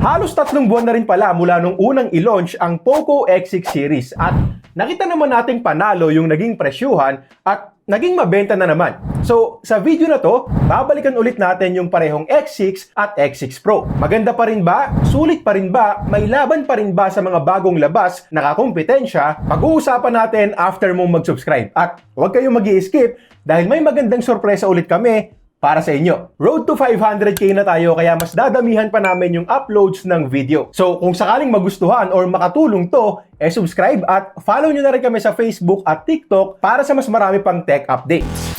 Halos 3 buwan na rin pala mula nung unang i-launch ang Poco X6 series at nakita naman nating panalo yung naging presyuhan at naging mabenta na naman. So, sa video na to, babalikan ulit natin yung parehong X6 at X6 Pro. Maganda pa rin ba? Sulit pa rin ba? May laban pa rin ba sa mga bagong labas na kakumpetensya? Pag-uusapan natin after mong mag-subscribe. At huwag kayong mag-i-skip dahil may magandang sorpresa ulit kami para sa inyo. Road to 500k na tayo kaya mas dadamihan pa namin yung uploads ng video. So kung sakaling magustuhan or makatulong to, subscribe at follow nyo na rin kami sa Facebook at TikTok para sa mas marami pang tech updates.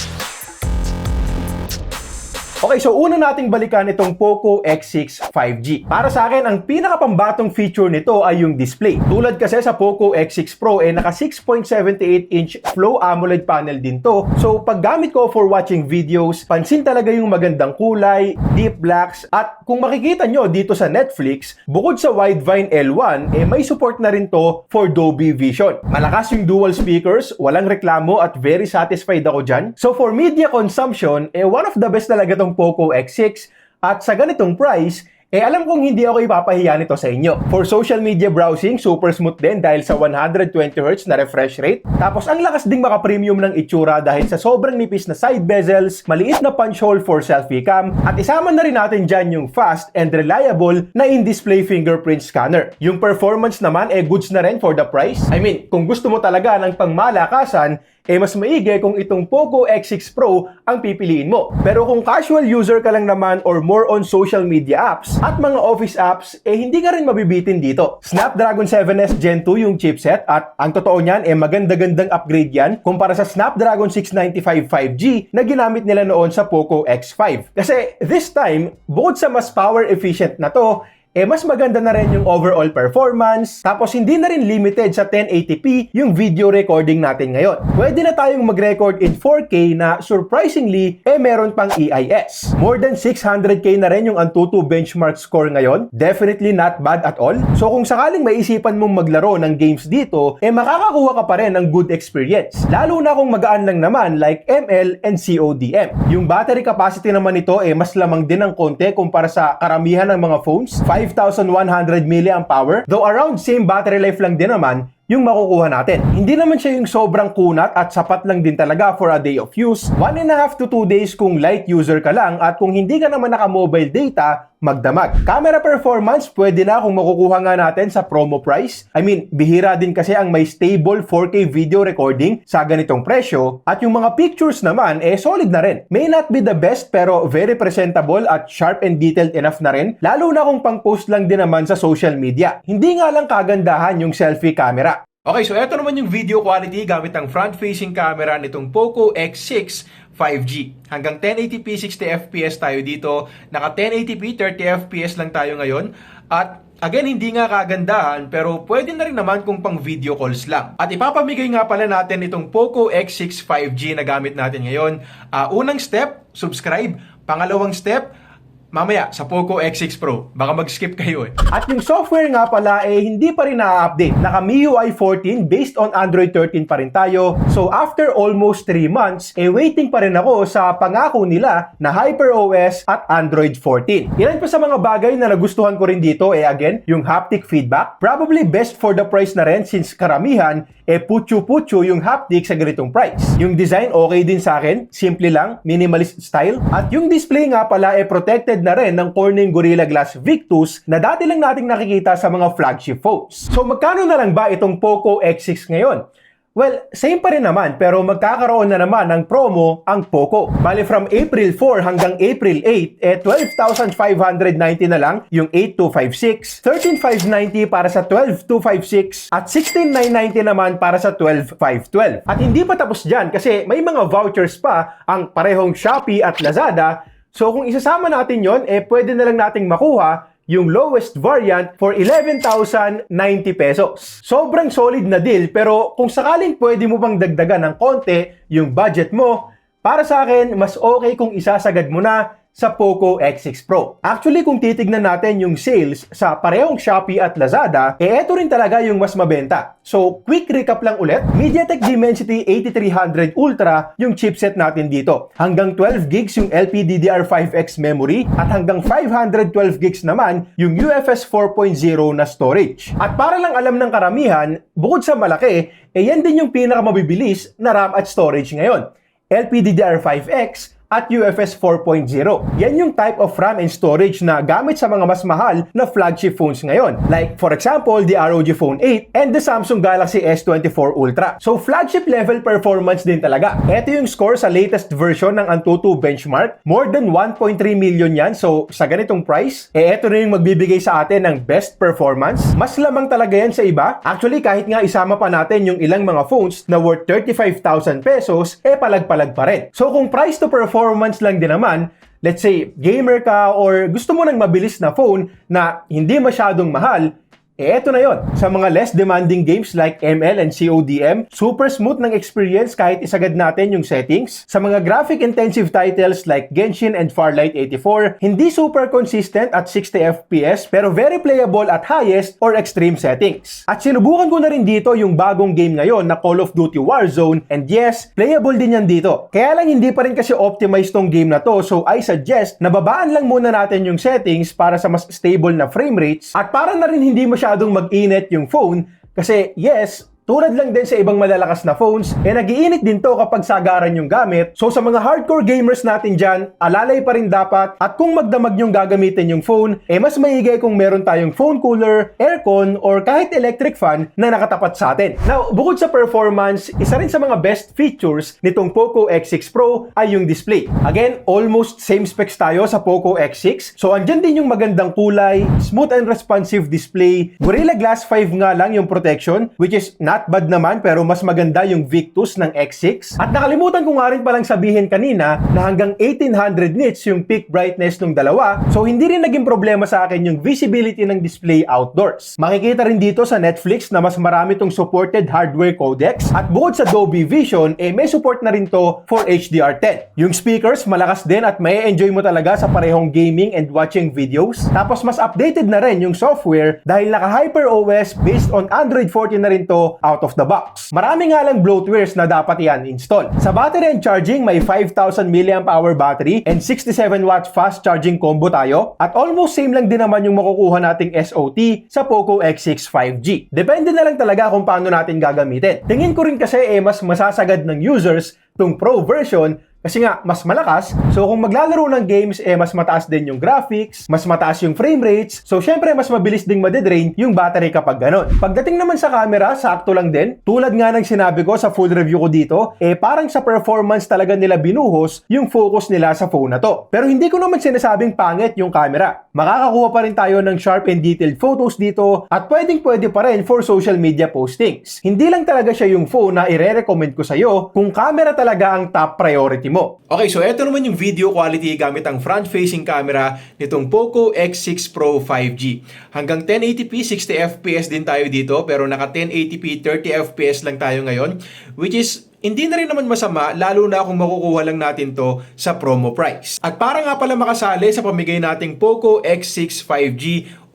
Okay, so una nating balikan itong Poco X6 5G. Para sa akin, ang pinakapambatong feature nito ay yung display. Tulad kasi sa Poco X6 Pro, naka 6.78-inch Flow AMOLED panel din to. So, pag gamit ko for watching videos, pansin talaga yung magandang kulay, deep blacks, at kung makikita nyo dito sa Netflix, bukod sa Widevine L1, may support na rin to for Dolby Vision. Malakas yung dual speakers, walang reklamo at very satisfied ako dyan. So, for media consumption, one of the best talaga tong Poco X6 at sa ganitong price, alam kong hindi ako ipapahiya nito sa inyo. For social media browsing, super smooth din dahil sa 120Hz na refresh rate. Tapos ang lakas ding maka-premium ng itsura dahil sa sobrang nipis na side bezels, maliit na punch hole for selfie cam, at isama na rin natin dyan yung fast and reliable na in-display fingerprint scanner. Yung performance naman, goods na rin for the price. I mean, kung gusto mo talaga ng pangmalakasan, mas maigi kung itong Poco X6 Pro ang pipiliin mo. Pero kung casual user ka lang naman or more on social media apps at mga office apps, hindi ka rin mabibitin dito. Snapdragon 7S Gen 2 yung chipset at ang totoo niyan, maganda-gandang upgrade yan kumpara sa Snapdragon 695 5G na ginamit nila noon sa Poco X5. Kasi this time, bukod sa mas power efficient na to, mas maganda na rin yung overall performance, tapos hindi na rin limited sa 1080p yung video recording natin ngayon. Pwede na tayong mag-record in 4K na surprisingly, meron pang EIS. More than 600k na rin yung Antutu benchmark score ngayon. Definitely not bad at all. So kung sakaling maisipan mong maglaro ng games dito, makakakuha ka pa rin ng good experience. Lalo na kung magaan lang naman like ML and CODM. Yung battery capacity naman nito, mas lamang din ng konti kumpara sa karamihan ng mga phones. 5,100 mAh, though around same battery life lang din naman yung makukuha natin. Hindi naman siya yung sobrang kunat at sapat lang din talaga for a day of use. 1.5 to 2 days kung light user ka lang at kung hindi ka naman naka-mobile data, magdamag. Camera performance, pwede na kung makukuha nga natin sa promo price. I mean, bihira din kasi ang may stable 4K video recording sa ganitong presyo at yung mga pictures naman, solid na rin. May not be the best pero very presentable at sharp and detailed enough na rin, lalo na kung pang-post lang din naman sa social media. Hindi nga lang kagandahan yung selfie camera. Okay, so eto naman yung video quality gamit ang front-facing camera nitong Poco X6 5G. Hanggang 1080p 60fps tayo dito. Naka 1080p 30fps lang tayo ngayon. At again, hindi nga kagandahan pero pwede na rin naman kung pang video calls lang. At ipapamigay nga pala natin itong Poco X6 5G na gamit natin ngayon. Unang step, subscribe. Pangalawang step, mamaya sa Poco X6 Pro. Baka mag-skip kayo At yung software nga pala hindi pa rin na-update. Naka MIUI 14 based on Android 13 pa rin tayo. So after almost 3 months, waiting pa rin ako sa pangako nila na HyperOS at Android 14. Ilan pa sa mga bagay na nagustuhan ko rin dito again, yung haptic feedback. Probably best for the price na rin since karamihan putyo-putyo yung haptic sa ganitong price. Yung design okay din sa akin, simple lang, minimalist style. At yung display nga pala protected na rin ng Corning Gorilla Glass Victus na dati lang nating nakikita sa mga flagship phones. So magkano na lang ba itong Poco X6 ngayon? Well, same pa rin naman pero magkakaroon na naman ng promo ang Poco. Bali from April 4 hanggang April 8, 12,590 na lang yung 8256, 13,590 para sa 12,256 at 16,990 naman para sa 12,512. At hindi pa tapos dyan kasi may mga vouchers pa ang parehong Shopee at Lazada. So kung isasama natin yon, pwede na lang nating makuha yung lowest variant for 11,090 pesos. Sobrang solid na deal pero kung sakaling pwede mo pang dagdagan ng konti yung budget mo, para sa akin, mas okay kung isasagad mo na sa Poco X6 Pro. Actually, kung titignan natin yung sales sa parehong Shopee at Lazada, eto rin talaga yung mas mabenta. So, quick recap lang ulit. MediaTek Dimensity 8300 Ultra yung chipset natin dito. Hanggang 12 gigs yung LPDDR5X memory at hanggang 512 gigs naman yung UFS 4.0 na storage. At para lang alam ng karamihan, bukod sa malaki, yan din yung pinakamabibilis na RAM at storage ngayon. LPDDR5X at UFS 4.0. Yan yung type of RAM and storage na gamit sa mga mas mahal na flagship phones ngayon. Like for example, the ROG Phone 8 and the Samsung Galaxy S24 Ultra. So flagship level performance din talaga. Ito yung score sa latest version ng Antutu benchmark. More than 1.3 million yan. So sa ganitong price, ito na yung magbibigay sa atin ng best performance. Mas lamang talaga yan sa iba. Actually, kahit nga isama pa natin yung ilang mga phones na worth 35,000 pesos, palag-palag pa rin. So kung price to performance lang din naman, let's say, gamer ka or gusto mo ng mabilis na phone na hindi masyadong mahal, eto na yon. Sa mga less demanding games like ML and CODM, super smooth ng experience kahit isagad natin yung settings. Sa mga graphic-intensive titles like Genshin and Farlight 84, hindi super consistent at 60 FPS pero very playable at highest or extreme settings. At sinubukan ko na rin dito yung bagong game ngayon na Call of Duty Warzone and yes, playable din yan dito. Kaya lang hindi pa rin kasi optimized tong game na to, so I suggest na babaan lang muna natin yung settings para sa mas stable na frame rates at para na rin hindi masyadong mag-init yung phone kasi yes, tulad lang din sa ibang malalakas na phones, nag-iinit din to kapag sagaran yung gamit. So sa mga hardcore gamers natin dyan, alalay pa rin dapat at kung magdamag yung gagamitin yung phone, mas maigay kung meron tayong phone cooler, aircon, or kahit electric fan na nakatapat sa atin. Now, bukod sa performance, isa rin sa mga best features nitong Poco X6 Pro ay yung display. Again, almost same specs tayo sa Poco X6. So andyan din yung magandang kulay, smooth and responsive display. Gorilla Glass 5 nga lang yung protection, which is not bad naman pero mas maganda yung Victus ng X6. At nakalimutan ko nga rin palang sabihin kanina na hanggang 1800 nits yung peak brightness ng dalawa, so hindi rin naging problema sa akin yung visibility ng display outdoors. Makikita rin dito sa Netflix na mas marami tong supported hardware codecs at bukod sa Dolby Vision, may support na rin to for HDR10. Yung speakers malakas din at may enjoy mo talaga sa parehong gaming and watching videos. Tapos mas updated na rin yung software dahil naka HyperOS based on Android 14 na rin to out of the box. Marami nga lang bloatwares na dapat yan install. Sa battery and charging, may 5,000 mAh battery and 67 watts fast charging combo tayo. At almost same lang din naman yung makukuha nating SOT sa Poco X6 5G. Depende na lang talaga kung paano natin gagamitin. Tingin ko rin kasi mas masasagad ng users tong Pro version kasi nga, mas malakas. So, kung maglalaro ng games, mas mataas din yung graphics, mas mataas yung frame rates. So, syempre, mas mabilis ding madedrain yung battery kapag ganon. Pagdating naman sa camera, sakto lang din. Tulad nga ng sinabi ko sa full review ko dito, parang sa performance talaga nila binuhos yung focus nila sa phone na to. Pero hindi ko naman sinasabing pangit yung camera. Makakakuha pa rin tayo ng sharp and detailed photos dito at pwedeng-pwede pa rin for social media postings. Hindi lang talaga siya yung phone na ire-recommend ko sa'yo kung camera talaga ang top priority mo. Okay, so eto naman yung video quality gamit ang front-facing camera nitong Poco X6 Pro 5G. Hanggang 1080p 60fps din tayo dito pero naka 1080p 30fps lang tayo ngayon, which is hindi na rin naman masama lalo na kung makukuha lang natin to sa promo price. At para nga pala makasali sa pamigay nating Poco X6 5G,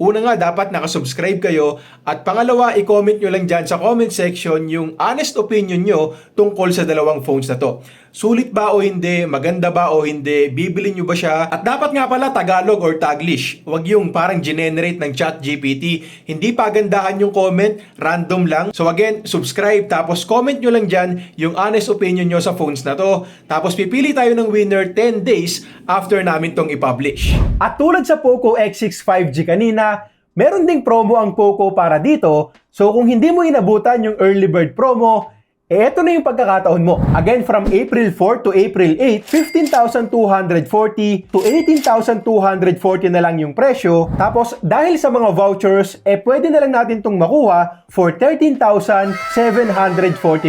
una nga dapat nakasubscribe kayo at pangalawa i-comment nyo lang dyan sa comment section yung honest opinion nyo tungkol sa dalawang phones na to. Sulit ba o hindi? Maganda ba o hindi? Bibili nyo ba siya? At dapat nga pala Tagalog or Taglish. Huwag yung parang generate ng ChatGPT. Hindi pagandahan yung comment, random lang. So again, subscribe tapos comment nyo lang dyan yung honest opinion nyo sa phones na to. Tapos pipili tayo ng winner 10 days after namin tong i-publish. At tulad sa Poco X6 5G kanina, meron ding promo ang Poco para dito. So kung hindi mo inabutan yung early bird promo, eto na yung pagkakataon mo. Again, from April 4 to April 8, 15,240 to 18,240 na lang yung presyo. Tapos, dahil sa mga vouchers, pwede na lang natin itong makuha for 13,740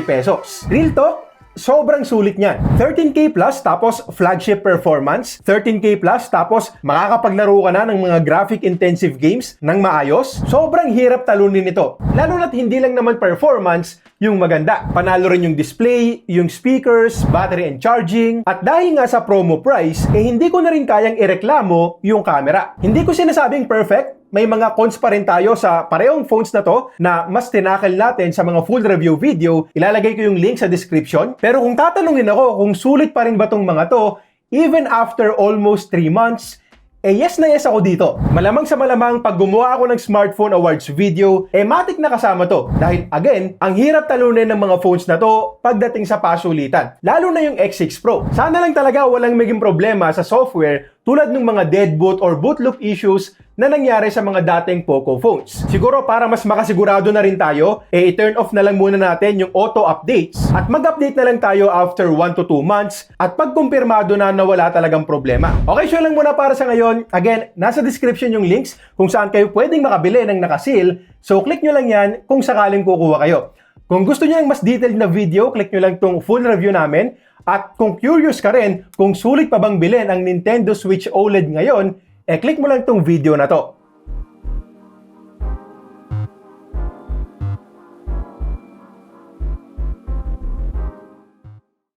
pesos. Real talk, sobrang sulit niyan. 13K plus tapos flagship performance, 13K plus tapos makakapaglaro ka na ng mga graphic intensive games ng maayos. Sobrang hirap talunin nito. Lalo na't hindi lang naman performance yung maganda. Panalo rin yung display, yung speakers, battery and charging. At dahil nga sa promo price, hindi ko na rin kayang ireklamo yung camera. Hindi ko sinasabing perfect. May mga cons pa rin tayo sa parehong phones na to na mas tinakal natin sa mga full review video. Ilalagay ko yung link sa description. Pero kung tatanungin ako kung sulit pa rin ba tong mga to, even after almost 3 months, yes na yes ako dito. Malamang sa malamang pag gumawa ako ng Smartphone Awards video, matik na kasama to. Dahil again, ang hirap talunin ng mga phones na to pagdating sa pasulitan. Lalo na yung X6 Pro. Sana lang talaga walang maging problema sa software tulad ng mga dead boot or boot loop issues na nangyari sa mga dating Poco phones. Siguro para mas makasigurado na rin tayo, i-turn off na lang muna natin yung auto updates at mag-update na lang tayo after 1 to 2 months at pagkumpirmado na wala talagang problema. Okay, so lang muna para sa ngayon. Again, nasa description yung links kung saan kayo pwedeng makabili ng nakaseal. So click nyo lang yan kung sakaling kukuha kayo. Kung gusto nyo ng mas detailed na video, click nyo lang tong full review namin. At kung curious ka rin kung sulit pa bang bilhin ang Nintendo Switch OLED ngayon, click mo lang tong video na to.